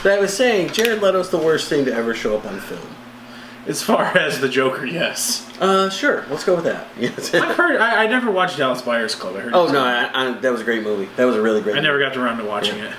But I was saying, Jared Leto's the worst thing to ever show up on film. As far as the Joker, yes. Sure. Let's go with that. I've heard. I never watched Dallas Buyers Club. I heard. Oh no, that was a great movie. That was a really great. I never got around to watching it.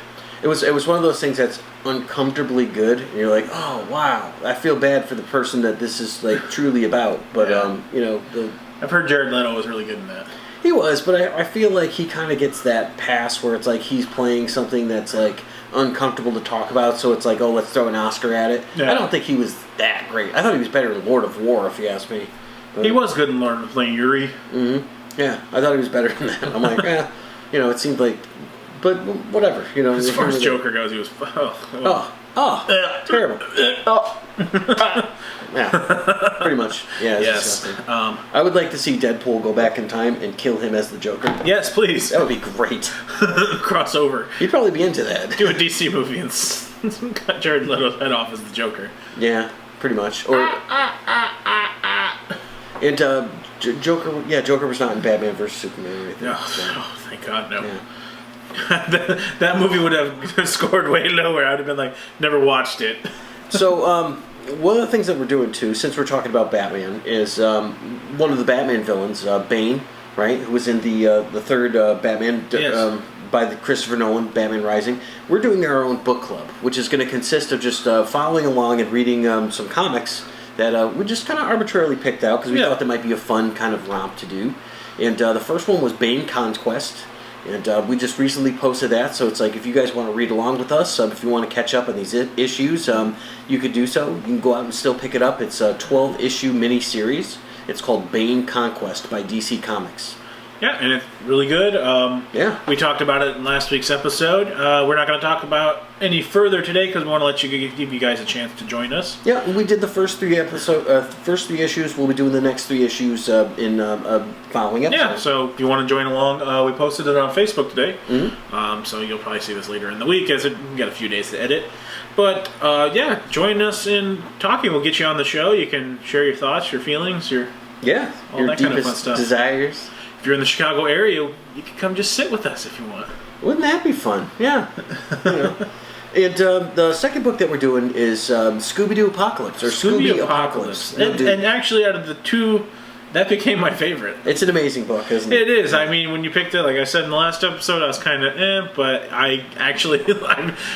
It was one of those things that's uncomfortably good. And you're like, oh wow, I feel bad for the person that this is like truly about. But I've heard Jared Leto was really good in that. He was, but I feel like he kind of gets that pass where it's like he's playing something that's like uncomfortable to talk about, so it's like, oh, let's throw an Oscar at it. Yeah. I don't think he was that great. I thought he was better in Lord of War, if you ask me. But, he was good in Lord of playing Yuri. Mm-hmm. Yeah, I thought he was better than that. I'm like, it seemed like, but whatever, As far as Joker goes, he was terrible. Yeah, pretty much. Yeah. Yes. I would like to see Deadpool go back in time and kill him as the Joker. Yes, please. That would be great. Crossover. You'd probably be into that. Do a DC movie and cut Jared Leto's head off as the Joker. Yeah, pretty much. Or and Joker. Yeah, Joker was not in Batman vs Superman or anything. No, thank God, no. Yeah. that movie would have scored way lower. I'd have been like, never watched it. So, one of the things that we're doing too, since we're talking about Batman, is one of the Batman villains, Bane, right, who was in the third Batman by the Christopher Nolan, Batman Rising. We're doing our own book club, which is going to consist of just following along and reading some comics that we just kind of arbitrarily picked out because we thought that might be a fun kind of romp to do. And the first one was Bane Conquest. And we just recently posted that, so it's like if you guys want to read along with us, if you want to catch up on these issues, you could do so. You can go out and still pick it up. It's a 12-issue mini-series. It's called Bane Conquest by DC Comics. Yeah, and it's really good. We talked about it in last week's episode. We're not going to talk about any further today because we want to let you give you guys a chance to join us. Yeah, we did the first three issues. We'll be doing the next 3 issues in following episodes. Yeah, so if you want to join along, we posted it on Facebook today. Mm-hmm. So you'll probably see this later in the week as we got a few days to edit. But join us in talking. We'll get you on the show. You can share your thoughts, your feelings, your that deepest kind of fun stuff. Desires. If you're in the Chicago area, you can come just sit with us if you want. Wouldn't that be fun? Yeah. And the second book that we're doing is Scooby-Doo Apocalypse, or Scooby Apocalypse. And actually, out of the two, that became my favorite. It's an amazing book, isn't it? It is. I mean, when you picked it, like I said in the last episode, I was kind of but I actually,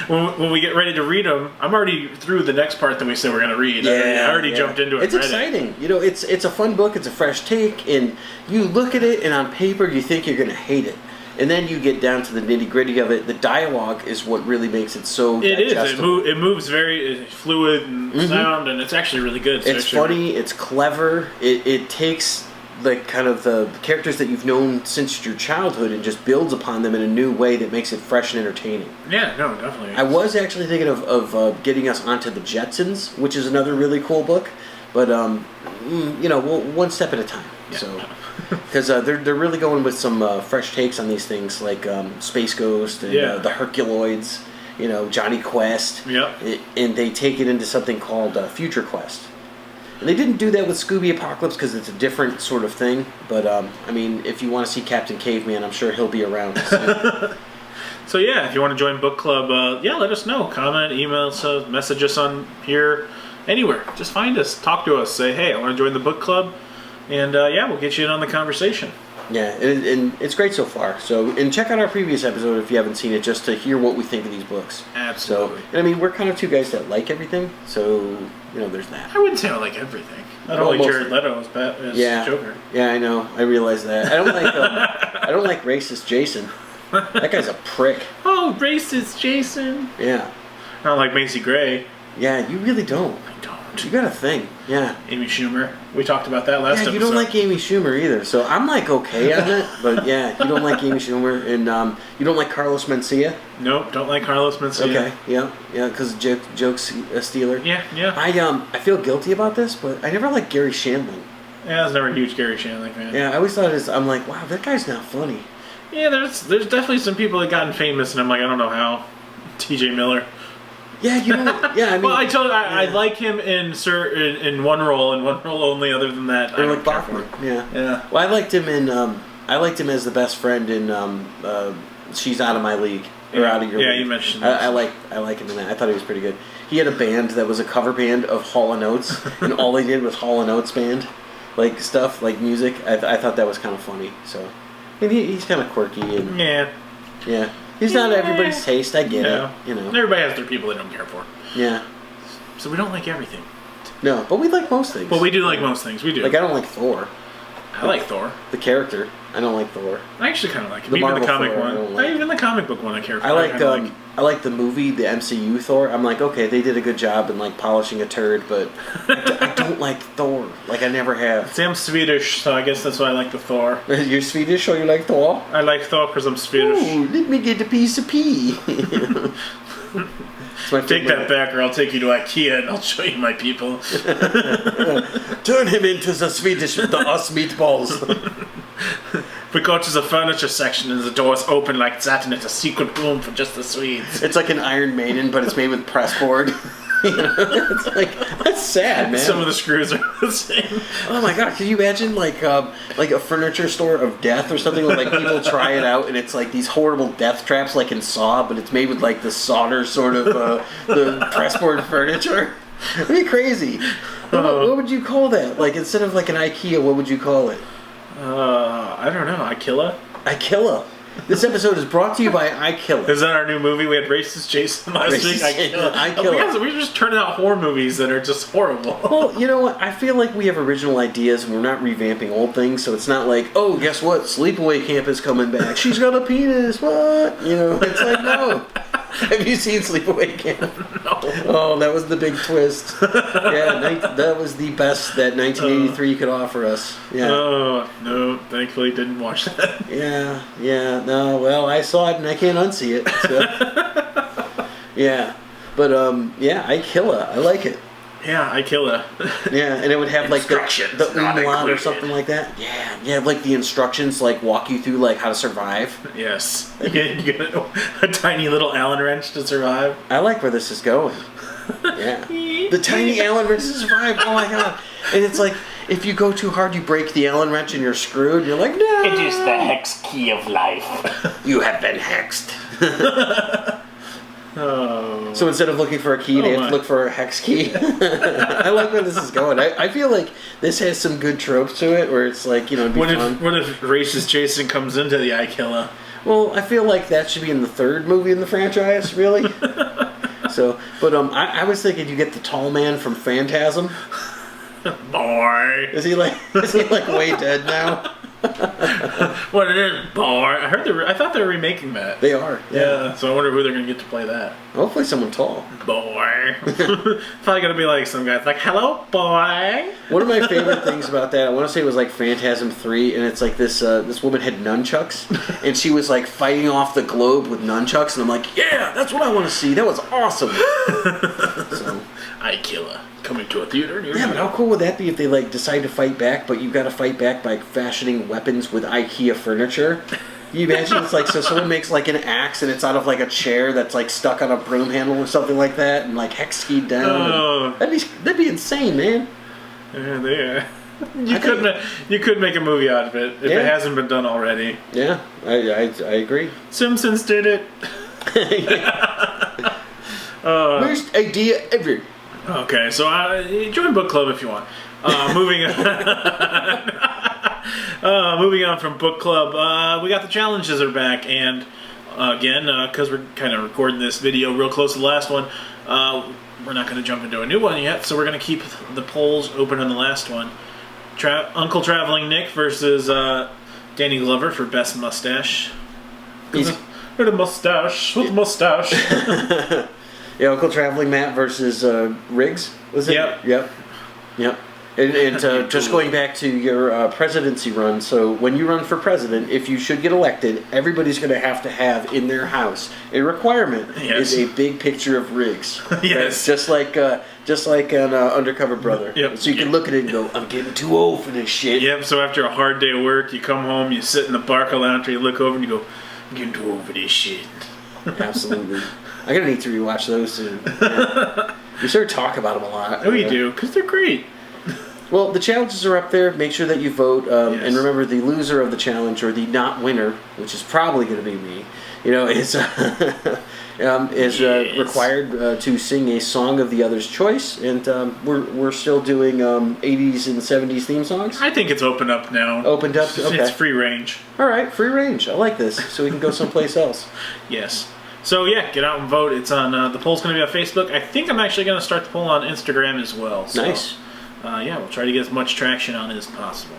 when we get ready to read them, I'm already through the next part that we said we're going to read. I already jumped into it. It's exciting. It's a fun book. It's a fresh take, and you look at it, and on paper, you think you're going to hate it. And then you get down to the nitty-gritty of it. The dialogue is what really makes it so digestible. It moves very fluid and sound, and it's actually really good. It's funny. It's clever. It takes like kind of the characters that you've known since your childhood and just builds upon them in a new way that makes it fresh and entertaining. Yeah, no, definitely. I was actually thinking of getting us onto the Jetsons, which is another really cool book. But, one step at a time. Yeah. So, because they're really going with some fresh takes on these things, like Space Ghost and the Herculoids, Johnny Quest. Yep. And they take it into something called Future Quest. And they didn't do that with Scooby Apocalypse because it's a different sort of thing. But, if you want to see Captain Caveman, I'm sure he'll be around. So, if you want to join book club, let us know. Comment, email us, message us on here. Anywhere. Just find us. Talk to us. Say, hey, I want to join the book club. And, we'll get you in on the conversation. Yeah, and it's great so far. So, and check out our previous episode if you haven't seen it, just to hear what we think of these books. Absolutely. So, and we're kind of two guys that like everything. So, there's that. I wouldn't say I like everything. I don't like Jared Leto as Joker. Yeah, I know. I realize that. I don't like I don't like racist Jason. That guy's a prick. Oh, racist Jason. Yeah. I don't like Macy Gray. Yeah, you really don't. I don't. You got a thing. Yeah. Amy Schumer. We talked about that last episode. You don't like Amy Schumer either. So I'm like okay on it. But you don't like Amy Schumer. And you don't like Carlos Mencia? Nope, don't like Carlos Mencia. Okay, yeah, because joke's a stealer. Yeah. I feel guilty about this, but I never liked Gary Shandling. Yeah, I was never a huge Gary Shandling fan. Yeah, I always thought I'm like, wow, that guy's not funny. Yeah, there's definitely some people that gotten famous, and I'm like, I don't know how. T.J. Miller. Yeah, well, I like him in one role only. Other than that, Eric Bachman. Yeah. Well, I liked him as the best friend in She's Out of My League. or Out of Your League. Yeah, you mentioned that. I like him in that. I thought he was pretty good. He had a band that was a cover band of Hall & Oates, and all they did was Hall & Oates band, like stuff, like music. I thought that was kind of funny. So, and he's kind of quirky and yeah. He's not everybody's taste. I get it. You know, everybody has their people they don't care for. Yeah. So we don't like everything. No, but we like most things. But we do like most things. We do. Like I don't like Thor. I like Thor. The character. I don't like Thor. I actually kind of like him. The Even Marvel the comic Thor, one. like. Even the comic book one I care for. I like the movie, the MCU Thor. I'm like, okay, they did a good job in like polishing a turd, but I don't like Thor. Like I never have. See, I'm Swedish, so I guess that's why I like the Thor. You're Swedish, or you like Thor? I like Thor because I'm Swedish. Ooh, let me get a piece of pea. Take that back, or I'll take you to IKEA and I'll show you my people. Turn him into the Swedish, the us meatballs. We go to the furniture section and the doors open like that, and it's a secret room for just the Swedes. It's like an Iron Maiden, but it's made with pressboard. It's like, that's sad, man. Some of the screws are the same. Oh my god, can you imagine like a furniture store of death or something where like people try it out and it's like these horrible death traps like in Saw, but it's made with like the solder sort of the pressboard furniture? It'd be crazy. What would you call that? Like instead of like an IKEA, what would you call it? I don't know. Ikilla. This episode is brought to you by Ikilla. Is that our new movie? We had Racist Jason last week. Ikilla. We're just turning out horror movies that are just horrible. Well, you know what? I feel like we have original ideas and we're not revamping old things, so it's not like, oh, guess what? Sleepaway Camp is coming back. She's got a penis. What? You know, it's like, no. Have you seen Sleepaway Camp? No. Oh, that was the big twist. Yeah, that was the best that 1983 could offer us. Yeah. Oh, no. Thankfully, didn't watch that. Yeah. No, well, I saw it and I can't unsee it. So. Yeah. But, Ikilla. I like it. Yeah, Ikilla. Yeah, and it would have like the umlaut or something like that. Yeah, you have like the instructions like walk you through like how to survive. Yes, you get a tiny little Allen wrench to survive. I like where this is going. Yeah, the tiny Allen wrench to survive. Oh my god! And it's like if you go too hard, you break the Allen wrench and you're screwed. And you're like, no. It is the hex key of life. You have been hexed. Oh. So instead of looking for a key, they have to look for a hex key. I like where this is going. I feel like this has some good tropes to it, where it's like, you know, what if Racist Jason comes into the Ikilla? Well, I feel like that should be in the third movie in the franchise, really. So, but I was thinking you get the tall man from Phantasm. Boy, is he like way dead now? What it is, boy? I thought they were remaking that. They are. Yeah. So I wonder who they're gonna get to play that. Hopefully, someone tall. Boy. Probably gonna be like some guy like, "Hello, boy." One of my favorite things about that, I want to say it was like Phantasm 3, and it's like this woman had nunchucks, and she was like fighting off the globe with nunchucks, and I'm like, yeah, that's what I want to see. That was awesome. So, Ikilla. Coming to a theater near but how cool would that be if they like decide to fight back, but you've got to fight back by fashioning weapons with IKEA furniture? Can you imagine? It's like, so someone makes like an axe and it's out of like a chair that's like stuck on a broom handle or something like that, and like hex keyed down. That'd be insane, man. Yeah. You could make a movie out of it if it hasn't been done already. Yeah, I agree. Simpsons did it. Worst idea ever. Okay, so join book club if you want. Moving on from book club, we got the challenges are back, and again, because we're kind of recording this video real close to the last one, we're not going to jump into a new one yet, so we're going to keep the polls open on the last one. Uncle Traveling Nick versus Danny Glover for best mustache. With a mustache. Yeah, Uncle Traveling Matt versus Riggs, was it? Yep. And just going back to your presidency run, so when you run for president, if you should get elected, everybody's going to have in their house a requirement is a big picture of Riggs. Yes. Right? Just like an Undercover Brother. Yep. So you can look at it and go, I'm getting too old for this shit. Yep, so after a hard day of work, you come home, you sit in the Barca lounge, you look over and you go, I'm getting too old for this shit. Absolutely. I'm going to need to rewatch those soon. Yeah. We sort of talk about them a lot. Oh, you do, because they're great. Well, the challenges are up there. Make sure that you vote. Yes. And remember, the loser of the challenge, or the not winner, which is probably going to be me, is required to sing a song of the other's choice. And we're still doing 80s and 70s theme songs. I think it's opened up now. Opened up? Okay. It's free range. All right, free range. I like this. So we can go someplace else. Yes. So yeah, get out and vote. It's on the poll's going to be on Facebook. I think I'm actually going to start the poll on Instagram as well. So, nice. We'll try to get as much traction on it as possible.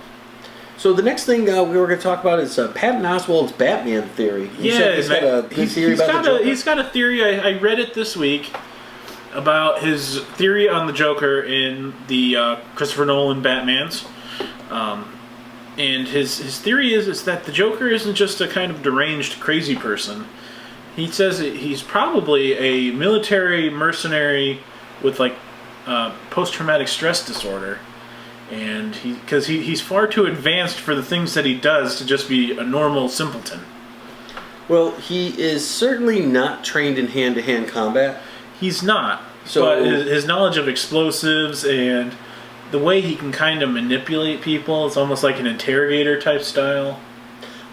So the next thing we were going to talk about is Patton Oswalds Batman theory. He's got a good theory about the Joker. He's got a theory. I read it this week about his theory on the Joker in the Christopher Nolan Batmans. And his theory is that the Joker isn't just a kind of deranged, crazy person. He says he's probably a military mercenary with post-traumatic stress disorder, and because he's far too advanced for the things that he does to just be a normal simpleton. Well, he is certainly not trained in hand-to-hand combat. He's not. But his knowledge of explosives and the way he can kind of manipulate people, it's almost like an interrogator type style.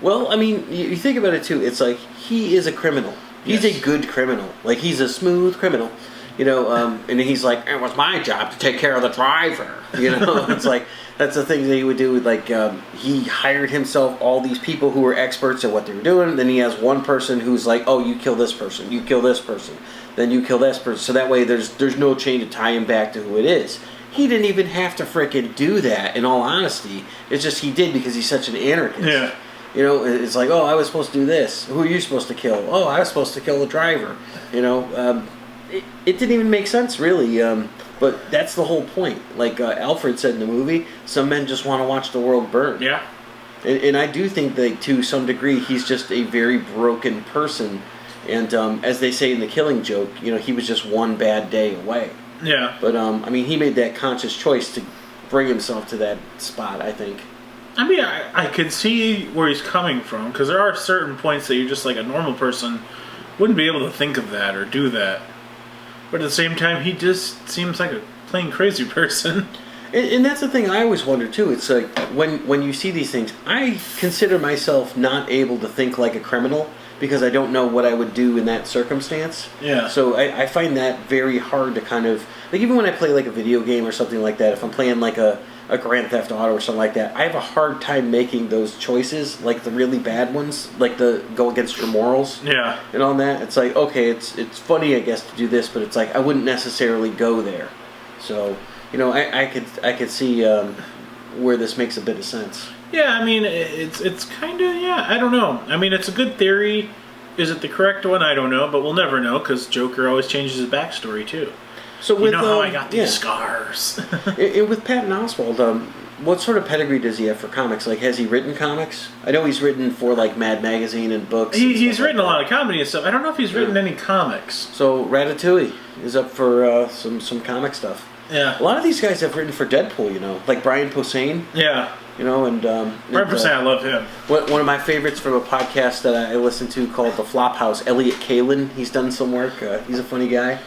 Well, I mean, you think about it too. It's like he is a criminal. He's a good criminal. Like, he's a smooth criminal. And he's like, it was my job to take care of the driver. It's like, that's the thing that he would do. Like, he hired himself all these people who were experts at what they were doing. Then he has one person who's like, oh, you kill this person, you kill this person, then you kill this person. So that way there's no chain to tie him back to who it is. He didn't even have to frickin' do that, in all honesty. It's just he did because he's such an anarchist. Yeah. It's like, oh, I was supposed to do this. Who are you supposed to kill? Oh, I was supposed to kill the driver. It didn't even make sense, really. But that's the whole point. Like Alfred said in the movie, some men just want to watch the world burn. Yeah. And I do think that, to some degree, he's just a very broken person. And as they say in The Killing Joke, he was just one bad day away. Yeah. But, he made that conscious choice to bring himself to that spot, I think. I mean, I could see where he's coming from, because there are certain points that you're just like a normal person wouldn't be able to think of that or do that. But at the same time, he just seems like a plain crazy person. And that's the thing I always wonder, too. It's like, when you see these things, I consider myself not able to think like a criminal, because I don't know what I would do in that circumstance. Yeah. So I find that very hard to kind of... Like, even when I play, like, a video game or something like that, if I'm playing, like, a Grand Theft Auto or something like that, I have a hard time making those choices, like the really bad ones, like the go against your morals. Yeah. And all that. It's like, okay, it's funny, I guess, to do this, but it's like, I wouldn't necessarily go there. So, I could see where this makes a bit of sense. Yeah, I mean, it's kind of, I don't know. I mean, it's a good theory. Is it the correct one? I don't know, but we'll never know, because Joker always changes his backstory, too. So with, how I got these scars. And with Patton Oswalt, what sort of pedigree does he have for comics? Like, has he written comics? I know he's written for, like, Mad Magazine and books. He's written a lot of comedy and stuff. I don't know if he's written any comics. So Ratatouille is up for some comic stuff. Yeah. A lot of these guys have written for Deadpool, like Brian Posehn. Yeah. And... Brian Posehn, I love him. One of my favorites from a podcast that I listen to called The Flophouse, Elliot Kalin. He's done some work. He's a funny guy.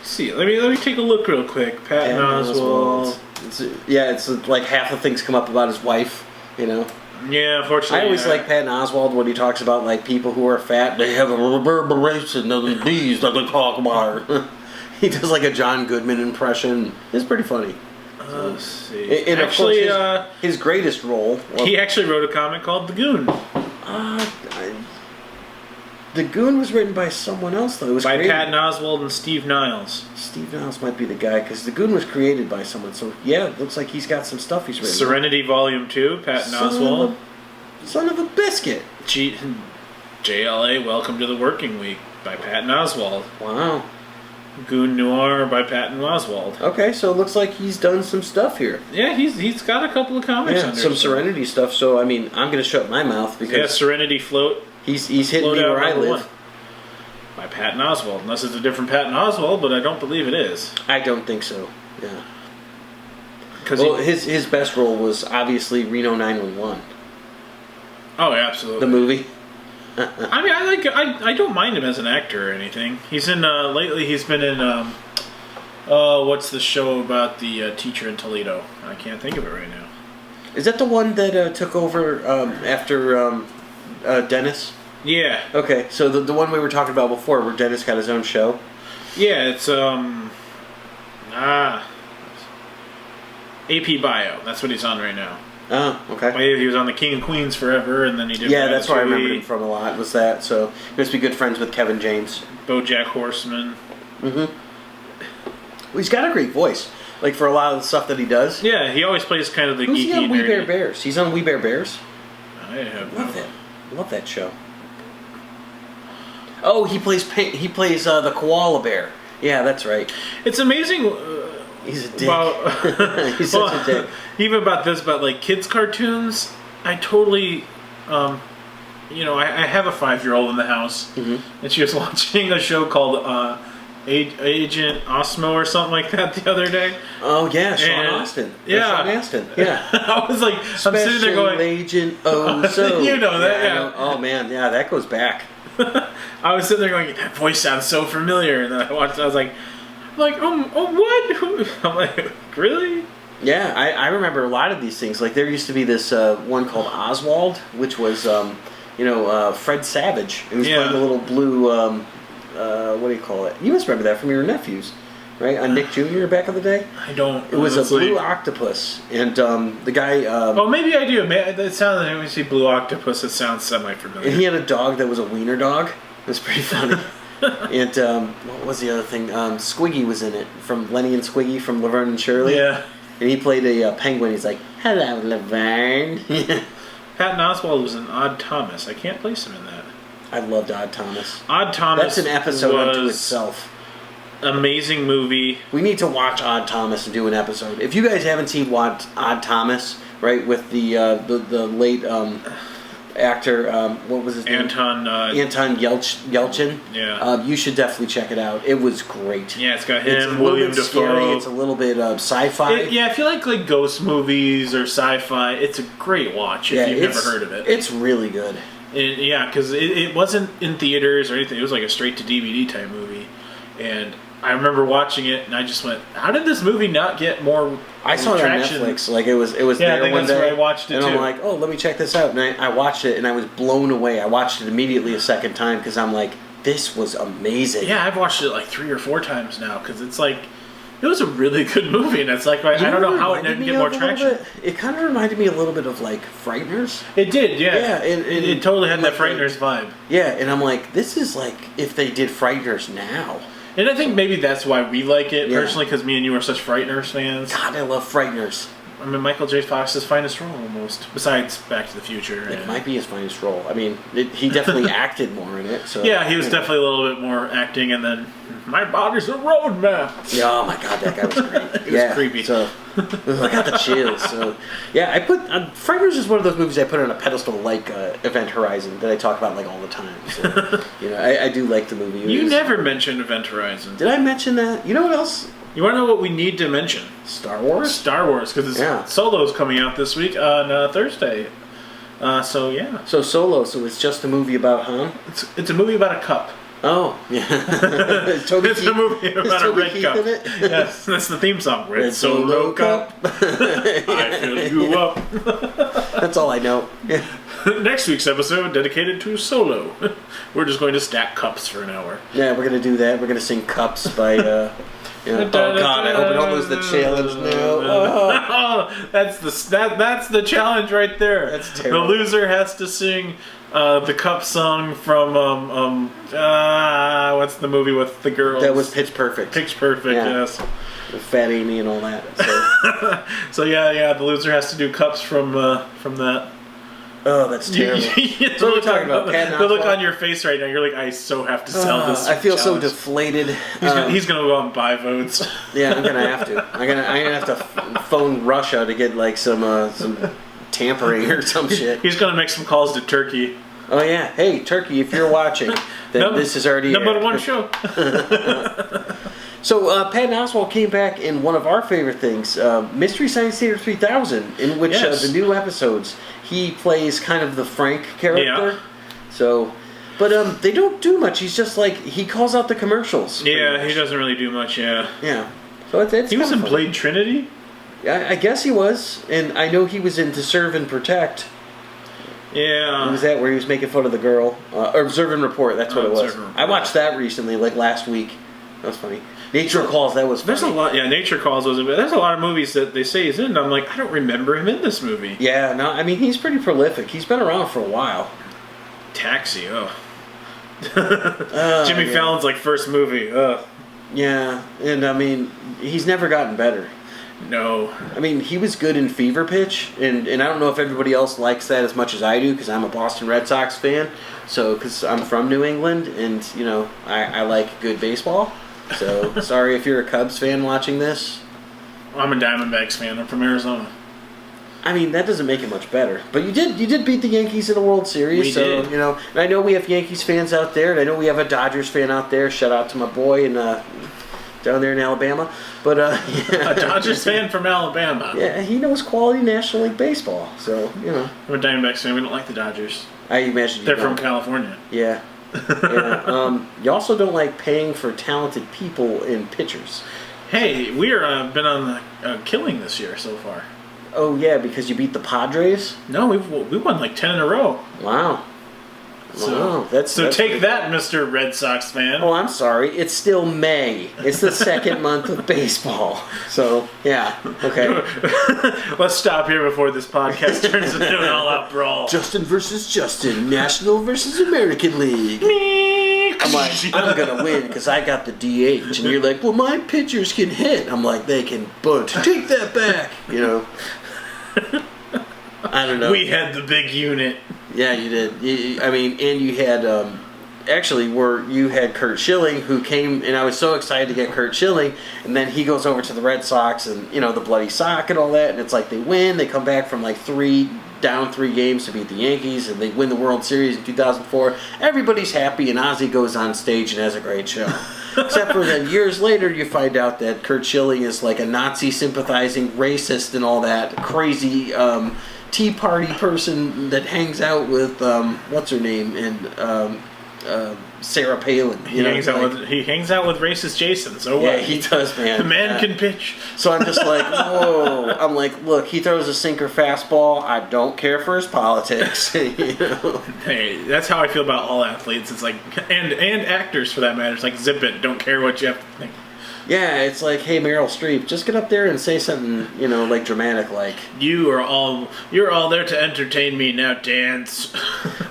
See, let me take a look real quick. Patton Oswalt. It's like half the things come up about his wife, Yeah, unfortunately. I always like Patton Oswalt when he talks about, like, people who are fat. They have a reverberation of the bees that they talk about. He does, like, a John Goodman impression. It's pretty funny. Let's see. And actually, of course, his greatest role... he actually wrote a comic called The Goon. The Goon was written by someone else, though. It was by created. Patton Oswalt and Steve Niles. Steve Niles might be the guy, because The Goon was created by someone. So, yeah, it looks like he's got some stuff he's written. Serenity Volume 2, Patton Oswalt. Son of a biscuit. JLA, Welcome to the Working Week, by Patton Oswalt. Wow. Goon Noir by Patton Oswalt. Okay, so it looks like he's done some stuff here. Yeah, he's got a couple of comics under some Serenity stuff, so, I mean, I'm going to shut my mouth, because... Yeah, Serenity Float. He's hitting me where I live. By Patton Oswalt. Unless it's a different Patton Oswalt, but I don't believe it is. I don't think so, yeah. Well, his best role was obviously Reno 911. Oh, absolutely. The movie. I mean, I don't mind him as an actor or anything. He's in lately. He's been in What's the show about the teacher in Toledo? I can't think of it right now. Is that the one that took over after Dennis? Yeah. Okay, so the one we were talking about before, where Dennis got his own show. Yeah, it's AP Bio. That's what he's on right now. Oh, okay. He was on the King and Queens forever, and then he did. Yeah, that's where I remember him from a lot. Was that so? He must be good friends with Kevin James. BoJack Horseman. Well, he's got a great voice, like for a lot of the stuff that he does. Yeah, he always plays kind of the Who's geeky. He on We nerdy. Bare Bears. He's on We Bare Bears. I have Love that show. Oh, he plays the koala bear. Yeah, that's right. It's amazing. He's a dick. He's such a dick. Even about this, about like kids' cartoons, I totally, I have a 5-year-old in the house, and she was watching a show called Agent Osmo or something like that the other day. Oh yeah, Sean Astin. Yeah, Sean Astin. Yeah. I was like, I'm sitting there going, Agent Oso. You know that, yeah. Oh man, yeah, that goes back. I was sitting there going, that voice sounds so familiar, and then I watched. I was like, what? I'm like, really? Yeah, I remember a lot of these things. Like there used to be this one called Oswald, which was Fred Savage. He was playing the little blue. What do you call it? You must remember that from your nephews, right? On Nick Jr. back in the day. I don't. It was a blue octopus, and the guy. Oh, maybe I do. That sounds. When you see blue octopus, it sounds semi-familiar. And he had a dog that was a wiener dog. It was pretty funny. And what was the other thing? Squiggy was in it, from Lenny and Squiggy from Laverne and Shirley. Yeah. And he played a penguin. He's like, "Hello, Laverne." Patton Oswald was an Odd Thomas. I can't place him in that. I loved Odd Thomas. Odd Thomas. That's an episode unto itself. Amazing movie. We need to watch Odd Thomas and do an episode. If you guys haven't seen Odd Thomas, right, with the late actor, what was his name? Anton Yelchin. Yeah. You should definitely check it out. It was great. Yeah, it's got him, it's a William bit Dafoe. Scary. It's a little bit sci-fi. If you like ghost movies or sci-fi, it's a great watch if you've never heard of it. It's really good. Because it wasn't in theaters or anything. It was like a straight-to-DVD type movie. And I remember watching it, and I just went, how did this movie not get more I saw it on Netflix. Like, it was there one day. Where I watched it, and too. I'm like, oh, let me check this out. And I watched it, and I was blown away. I watched it immediately a second time, because I'm like, this was amazing. Yeah, I've watched it like 3 or 4 times now, because it's like, it was a really good movie, and it's like, I don't know how it didn't get more traction. It kind of reminded me a little bit of, like, Frighteners. It did, yeah. Yeah. It totally had that Frighteners vibe. Yeah, and I'm like, this is like if they did Frighteners now. And I think maybe that's why we like it, personally, because me and you are such Frighteners fans. God, I love Frighteners. I mean, Michael J. Fox's finest role, almost. Besides Back to the Future. It might be his finest role. I mean, he definitely acted more in it. So yeah, he was definitely a little bit more acting, and then, my body's a roadmap. Yeah, oh my God, that guy was great. It was creepy. So, I got the chills. So, yeah, I put Frighteners is one of those movies I put on a pedestal like Event Horizon that I talk about like all the time. So, I do like the movie. You never mentioned Event Horizon. Did I mention that? You know what else? You want to know what we need to mention? Star Wars? Star Wars, because Solo's coming out this week on Thursday. So, yeah. So, Solo, so it's just a movie about Han? It's a movie about a cup. Oh, yeah. It's a movie about a red cup. Yes, that's the theme song. Red Solo Cup. I fill you up. That's all I know. Next week's episode dedicated to Solo. We're just going to stack cups for an hour. Yeah, we're going to do that. We're going to sing Cups by... oh God! I hope it don't lose the challenge now. Oh, that's the challenge right there. That's terrible. The loser has to sing the Cup song from what's the movie with the girls? That was Pitch Perfect. Pitch Perfect, yes. With Fat Amy and all that. So, so yeah, the loser has to do Cups from that. Oh, that's terrible. So what are we talking about? The look on your face right now, you're like, I so have to sell this. I feel challenge. so deflated. He's gonna go out and buy votes. Yeah, I'm gonna have to. I'm gonna have to phone Russia to get like some tampering or some shit. He's gonna make some calls to Turkey. Oh yeah, hey Turkey, if you're watching, then this is already number one show. So Patton Oswalt came back in one of our favorite things, Mystery Science Theater 3000, in which the new episodes he plays kind of the Frank character. Yeah. So, but they don't do much. He's just like he calls out the commercials. Yeah, he doesn't really do much. Yeah. Yeah. So it's he was in funny. Blade Trinity? I guess he was. And I know he was in To Serve and Protect. Yeah. He was that where he was making fun of the girl. Or Observe and Report, that's what it was. Report. I watched that recently, like last week. That was funny. Nature Calls, that was funny. There's a lot, Nature Calls was a bit. There's a lot of movies that they say he's in, and I'm like, I don't remember him in this movie. Yeah, no, I mean, he's pretty prolific. He's been around for a while. Taxi, Jimmy Fallon's like first movie, Yeah, and I mean, he's never gotten better. No. I mean, he was good in Fever Pitch, and I don't know if everybody else likes that as much as I do, because I'm a Boston Red Sox fan, so, because I'm from New England, and, you know, I like good baseball, so sorry if you're a Cubs fan watching this. I'm a Diamondbacks fan. I'm from Arizona. I mean, that doesn't make it much better. But you did beat the Yankees in the World Series, We so, did. you know, and I know we have Yankees fans out there, and I know we have a Dodgers fan out there. Shout out to my boy down there in Alabama. But A Dodgers fan from Alabama. yeah, he knows quality National League baseball. So, you know. I'm a Diamondbacks fan. We don't like the Dodgers. I imagine you They're don't. from California. Yeah. Yeah. You also don't like paying for talented people in pitchers. Hey, we are been on the killing this year so far. Oh, yeah, because you beat the Padres? No, we won like 10 in a row. Wow. So, Wow. That's take pretty that, Mr. Red Sox fan. Oh, I'm sorry. It's still May. It's the second month of baseball. So, yeah. Okay. Let's stop here before this podcast turns into an all-out brawl. Justin versus Justin. National versus American League. I'm like, I'm going to win because I got the DH. And you're like, well, my pitchers can hit. I'm like, they can bunt. Take that back. You know. I don't know. We had the big unit. Yeah, you did. I mean, and you had you had Kurt Schilling, who came, and I was so excited to get Kurt Schilling, and then he goes over to the Red Sox, and you know the bloody sock and all that, and it's like they win, they come back from like down three games to beat the Yankees, and they win the World Series in 2004. Everybody's happy, and Ozzy goes on stage and has a great show. Except for then years later, you find out that Kurt Schilling is like a Nazi sympathizing racist and all that crazy. Tea Party person that hangs out with what's her name and Sarah Palin. He hangs out with racist Jason. So yeah, what? he does, man. The man can pitch. So I'm just like, whoa. I'm like, look, he throws a sinker fastball. I don't care for his politics. You know? Hey, that's how I feel about all athletes. It's like, and actors for that matter. It's like, zip it. Don't care what you have to think. Yeah, it's like, hey, Meryl Streep, just get up there and say something, you know, like dramatic, like. You're all there to entertain me. Now dance.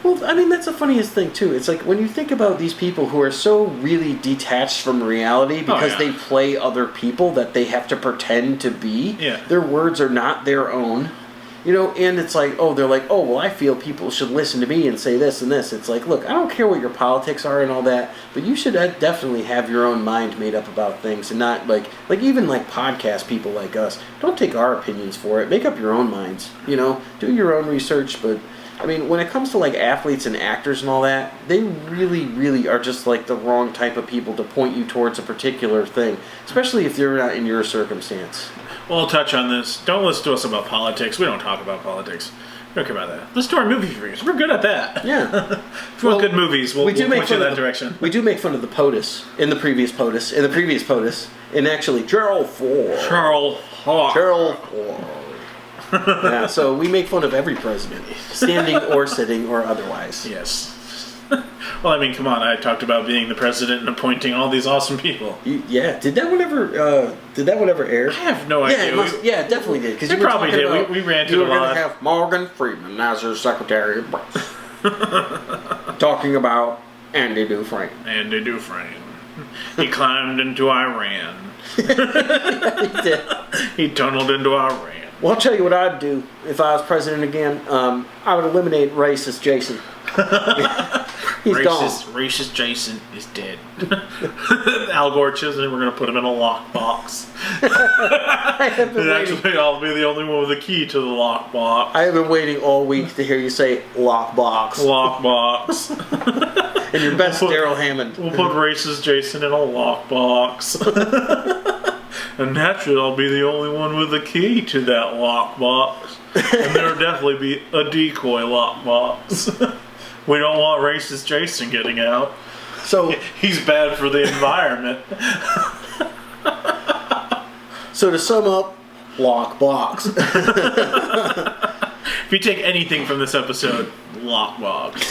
Well, I mean, that's the funniest thing, too. It's like, when you think about these people who are so really detached from reality because they play other people that they have to pretend to be, their words are not their own. You know, and it's like, they're like, well, I feel people should listen to me and say this and this. It's like, look, I don't care what your politics are and all that, but you should definitely have your own mind made up about things and not, like even like podcast people like us, don't take our opinions for it. Make up your own minds, you know, do your own research. But, I mean, when it comes to, like, athletes and actors and all that, they really, really are just, like, the wrong type of people to point you towards a particular thing, especially if they're not in your circumstance. We'll touch on this. Don't listen to us about politics. We don't talk about politics. We don't care about that. Listen to our movie reviews. We're good at that. Yeah. If you want good movies, we'll point you in that direction. We do make fun of the POTUS, in the previous POTUS, and actually, Gerald Ford. Gerald Ford. Yeah, so we make fun of every president, standing or sitting or otherwise. Yes. Well, I mean, come on. I talked about being the president and appointing all these awesome people. Yeah. Did that one ever air? I have no idea. It definitely did. It probably did. We ranted a lot. You were going to have Morgan Freeman as your Secretary of Press. Talking about Andy Dufresne. Andy Dufresne. He climbed into Iran. Yeah, he did. He tunneled into Iran. Well, I'll tell you what I'd do if I was president again. I would eliminate racist Jason. He's gone. Racist Jason is dead. Al Gore Chisholm, we're going to put him in a lockbox. Actually, I'll be the only one with a key to the lockbox. I have been waiting all week to hear you say lockbox. Lockbox. And your best Daryl Hammond. We'll put racist Jason in a lockbox. And naturally, I'll be the only one with a key to that lockbox. And there'll definitely be a decoy lockbox. We don't want racist Jason getting out. So he's bad for the environment. So to sum up, lock box. If you take anything from this episode, lockbox.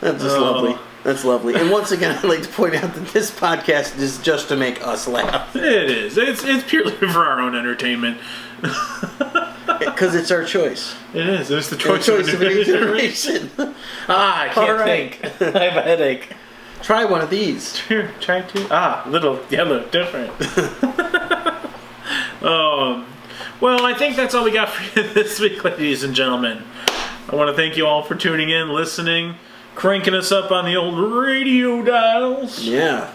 That's just lovely. That's lovely. And once again, I'd like to point out that this podcast is just to make us laugh. It is. It's purely for our own entertainment. Because it's our choice. It is. It's the choice of a new generation. I can't think. I have a headache. Try one of these. Try to. Little yellow, different. Well, I think that's all we got for you this week, ladies and gentlemen. I want to thank you all for tuning in, listening, cranking us up on the old radio dials. Yeah.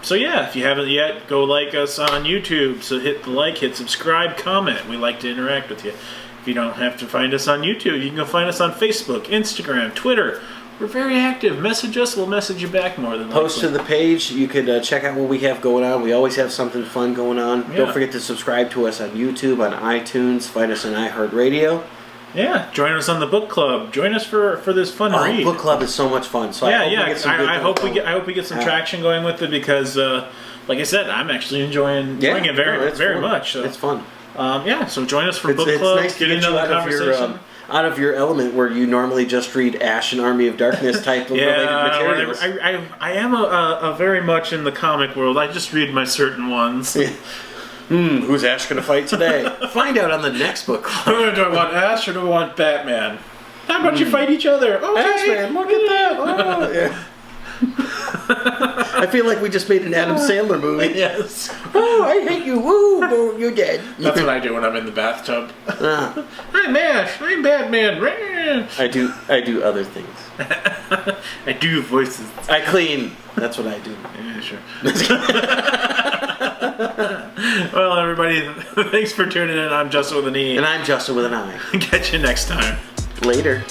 So yeah, if you haven't yet, go like us on YouTube. So hit the like, hit subscribe, comment. We like to interact with you. If you don't have to find us on YouTube, you can go find us on Facebook, Instagram, Twitter. We're very active. Message us. We'll message you back more than likely. Post to the page. You could check out what we have going on. We always have something fun going on. Yeah. Don't forget to subscribe to us on YouTube, on iTunes. Find us on iHeartRadio. Yeah, join us on the book club. Join us for this fun read. Book club is so much fun. So I hope we get some traction going with it because, like I said, I'm actually enjoying it very much. So. It's fun. So join us for book club. Nice to get into the conversation. Out of your element where you normally just read Ash and Army of Darkness type of related materials. I am a very much in the comic world. I just read my certain ones. Who's Ash going to fight today? Find out on the next book club. Do I want Ash or do I want Batman? How about you fight each other? Okay. Ash-Man, look at that. Oh, yeah. I feel like we just made an Adam Sandler movie. Yes. Oh, I hate you. Woo, you're dead. That's what I do when I'm in the bathtub. I'm Ash. I'm Batman. I do other things. I do voices. I clean. That's what I do. Yeah, sure. Well, everybody, thanks for tuning in. I'm Justin with an E. And I'm Justin with an I. Catch you next time. Later.